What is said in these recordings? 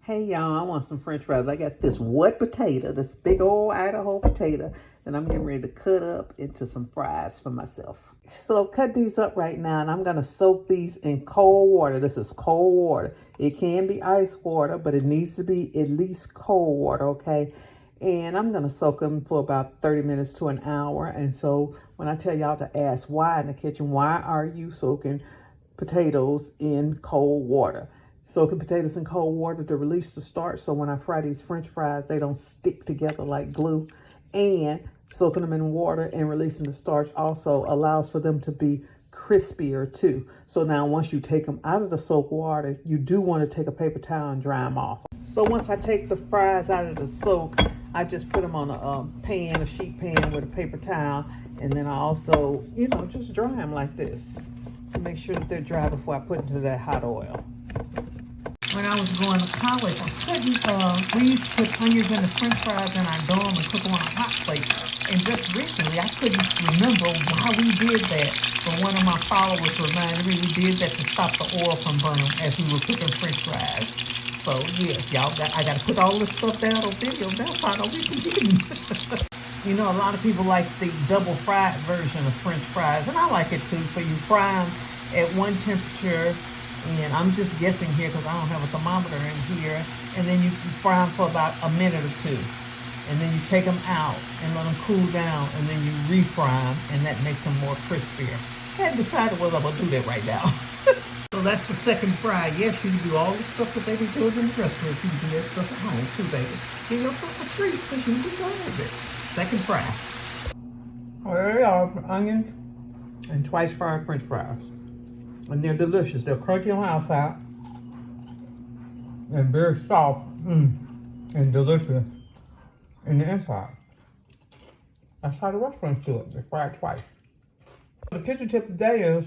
Hey y'all, I want some french fries. I got this wood potato, this big old Idaho potato that I'm getting ready to cut up into some fries for myself. So cut these up right now and I'm going to soak these in cold water. This is cold water. It can be ice water, but it needs to be at least cold water, okay? And I'm going to soak them for about 30 minutes to an hour. And so when I tell y'all to ask why in the kitchen, why are you soaking potatoes in cold water? Soaking potatoes in cold water to release the starch, so when I fry these french fries, they don't stick together like glue. And soaking them in water and releasing the starch also allows for them to be crispier too. So now once you take them out of the soak water, you do want to take a paper towel and dry them off. So once I take the fries out of the soak, I just put them on a sheet pan with a paper towel. And then I also, just dry them like this to make sure that they're dry before I put into that hot oil. When I was going to college, we used to put onions in the french fries in our dorm and cook them on a hot plate. And just recently, I couldn't remember why we did that. But one of my followers reminded me we did that to stop the oil from burning as we were cooking french fries. So, yes, I got to put all this stuff down on video. That's how I don't be forgetting. A lot of people like the double fried version of french fries. And I like it too. So you fry them at one temperature. And I'm just guessing here because I don't have a thermometer in here. And then you fry them for about a minute or two. And then you take them out and let them cool down. And then you refry them. And that makes them more crispier. I haven't decided whether I'm going to do that right now. So that's the second fry. Yes, you can do all the stuff that baby does in the restaurant. You can do that stuff at home too, baby. Give yourself a treat because you deserve it. Second fry. There they are, onions and twice fried french fries. And they're delicious. They're crunchy on the outside and very soft and delicious in the inside. That's how the restaurants do it. They fry it twice. The kitchen tip today is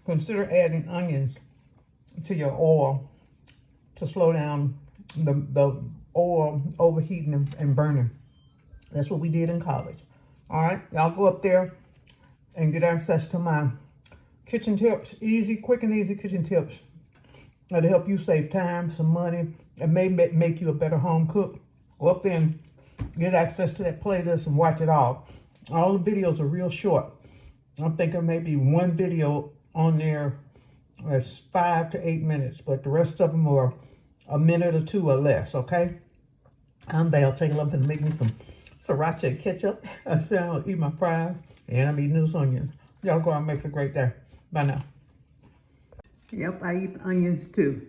consider adding onions to your oil to slow down the oil overheating and burning. That's what we did in college. All right, y'all go up there and get access to my kitchen tips, quick and easy kitchen tips that'll help you save time, some money, and may make you a better home cook. Go up there and get access to that playlist and watch it all. All the videos are real short. I'm thinking maybe one video on there is 5 to 8 minutes, but the rest of them are a minute or two or less, okay? I'm Dale, taking up and make me some sriracha ketchup. I'll eat my fries, and I'm eating those onions. Y'all go out and make a great day. Bye now. Yep, I eat onions too.